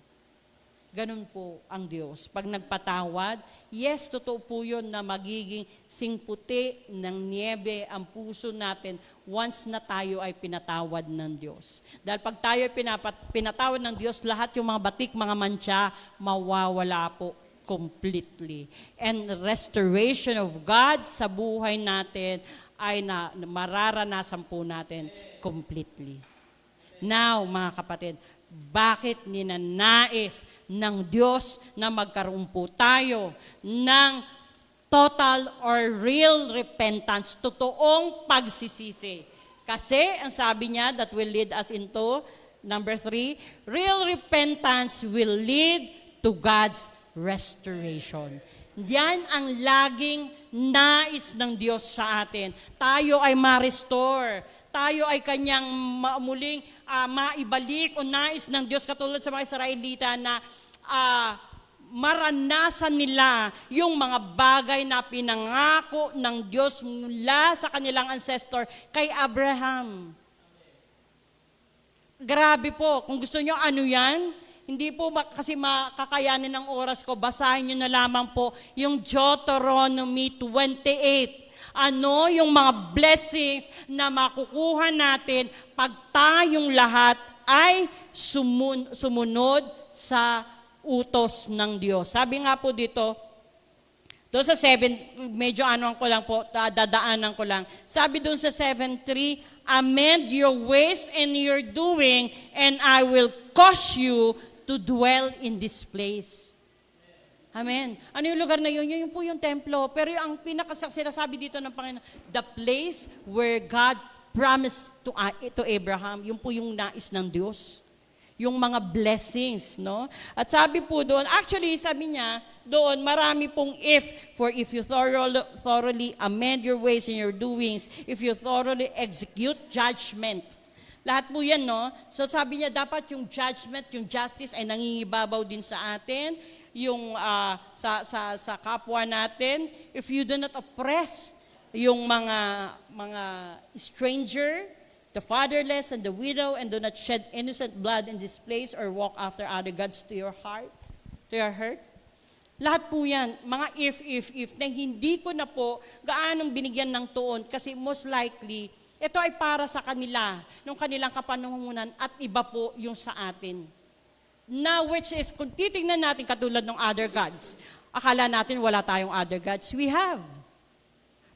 A: Ganun po ang Diyos. Pag nagpatawad, yes, totoo po yun na magiging singputi ng niebe ang puso natin once na tayo ay pinatawad ng Diyos. Dahil pag tayo ay pinatawad ng Diyos, lahat yung mga batik, mga mantsa, mawawala po completely. And restoration of God sa buhay natin ay mararanasan po natin completely. Now, mga kapatid, bakit ninanais ng Diyos na magkaroon po tayo ng total or real repentance, totoong pagsisisi? Kasi ang sabi niya that will lead us into number 3, real repentance will lead to God's restoration. Yan ang laging nais ng Diyos sa atin. Tayo ay ma-restore. Tayo ay kanyang muling maibalik o nais ng Diyos katulad sa mga Israelita na maranasan nila yung mga bagay na pinangako ng Diyos mula sa kanilang ancestor kay Abraham. Grabe po. Kung gusto nyo, ano yan? Hindi po kasi makakayanin ng oras ko. Basahin nyo na lamang po yung Deuteronomy 28. Ano yung mga blessings na makukuha natin pag tayong lahat ay sumunod sa utos ng Diyos. Sabi nga po dito, doon sa 7, medyo ko lang po, dadaanan ko lang. Sabi doon sa 7:3, amend your ways and your doing, and I will cause you to dwell in this place. Amen. Ano yung lugar na yun? Yun po yung templo. Pero ang pinakasinasabi dito ng Panginoon, the place where God promised to Abraham, yun po yung nais ng Diyos. yung mga blessings, no? At sabi po doon, actually sabi niya, doon marami pong if you thoroughly amend your ways and your doings, if you thoroughly execute judgment. Lahat po yan, no? So sabi niya, dapat yung judgment, yung justice ay nangingibabaw din sa atin, yung sa kapwa natin, if you do not oppress yung mga stranger, the fatherless and the widow, and do not shed innocent blood in this place or walk after other gods to your heart, to your hurt. Lahat po yan, mga if, na hindi ko na po gaanong binigyan ng tuon kasi most likely, ito ay para sa kanila, nung kanilang kapanungunan at iba po yung sa atin. Now, which is, kung titignan natin katulad ng other gods, akala natin wala tayong other gods. We have.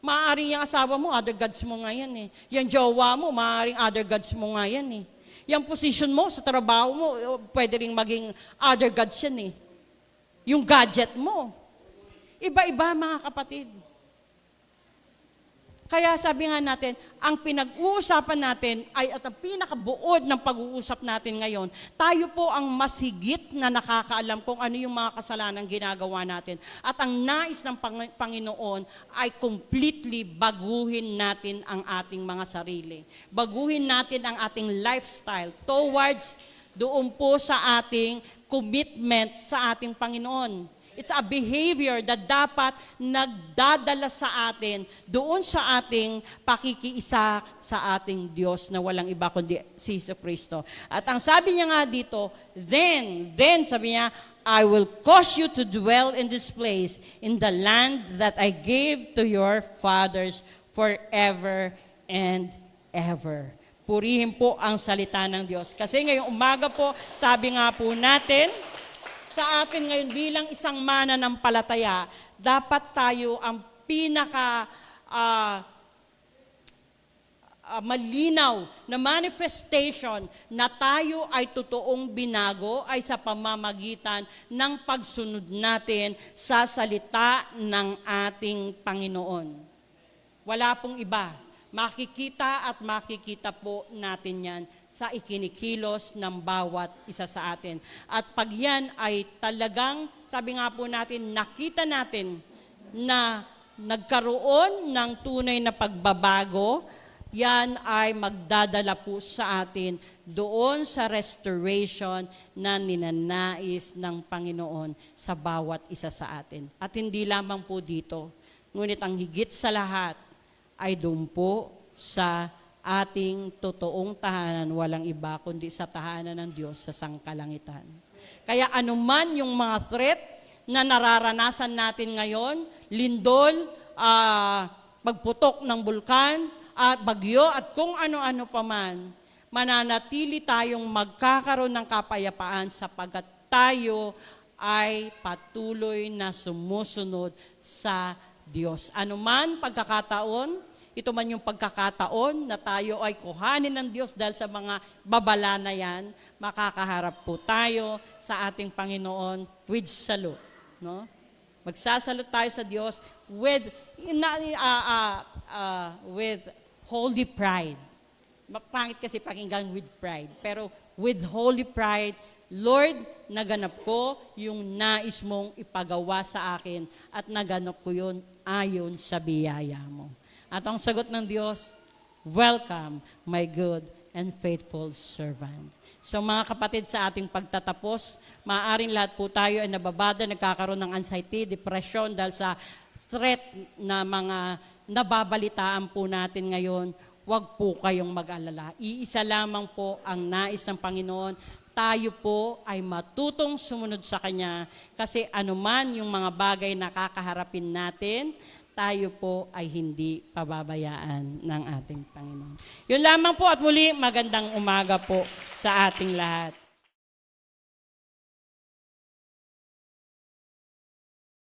A: Maaaring yung asawa mo, other gods mo nga yan eh. Yung jowa mo, maaaring other gods mo nga yan eh. Yung position mo sa trabaho mo, pwede rin maging other gods yan eh. Yung gadget mo. Iba-iba mga kapatid. Kaya sabi nga natin, ang pinag-uusapan natin ay at ang pinakabuod ng pag-uusap natin ngayon, tayo po ang masigit na nakakaalam kung ano yung mga kasalanang ginagawa natin. At ang nais ng Panginoon ay completely baguhin natin ang ating mga sarili. Baguhin natin ang ating lifestyle towards doon po sa ating commitment sa ating Panginoon. It's a behavior that dapat nagdadala sa atin doon sa ating pakikiisa sa ating Diyos na walang iba kundi si Jesucristo. At ang sabi niya nga dito, then sabi niya, I will cause you to dwell in this place, in the land that I gave to your fathers forever and ever. Purihin po ang salita ng Diyos. Kasi ngayong umaga po, sabi nga po natin, sa atin ngayon bilang isang mananampalataya, dapat tayo ang pinaka malinaw na manifestation na tayo ay totoong binago ay sa pamamagitan ng pagsunod natin sa salita ng ating Panginoon. Wala pong iba. Makikita at makikita po natin yan sa ikinikilos ng bawat isa sa atin. At pag yan ay talagang, sabi nga po natin, nakita natin na nagkaroon ng tunay na pagbabago, yan ay magdadala po sa atin doon sa restoration na ninanais ng Panginoon sa bawat isa sa atin. At hindi lamang po dito, ngunit ang higit sa lahat, ay doon po sa ating totoong tahanan, walang iba kundi sa tahanan ng Diyos sa sangkalangitan. Kaya anuman yung mga threat na nararanasan natin ngayon, lindol, pagputok ng bulkan, bagyo at kung ano-ano pa man, mananatili tayong magkakaroon ng kapayapaan sapagkat tayo ay patuloy na sumusunod sa Diyos. Ano man pagkakataon, ito man yung pagkakataon na tayo ay kuhanin ng Diyos dahil sa mga babala na yan, makakaharap po tayo sa ating Panginoon with salute. No? Magsasalute tayo sa Diyos with holy pride. Pangit kasi pakinggan with pride. Pero with holy pride, Lord, naganap ko yung nais mong ipagawa sa akin at naganap ko yun ayon sa biyaya mo. At ang sagot ng Diyos, welcome, my good and faithful servant. So mga kapatid, sa ating pagtatapos, maaaring lahat po tayo ay nababada, nagkakaroon ng anxiety, depression dahil sa threat na mga nababalitaan po natin ngayon. Huwag po kayong mag-alala. Iisa lamang po ang nais ng Panginoon. Tayo po ay matutong sumunod sa Kanya kasi anuman yung mga bagay na kakaharapin natin, tayo po ay hindi pababayaan ng ating Panginoon. Yun lamang po at muli, magandang umaga po sa ating lahat.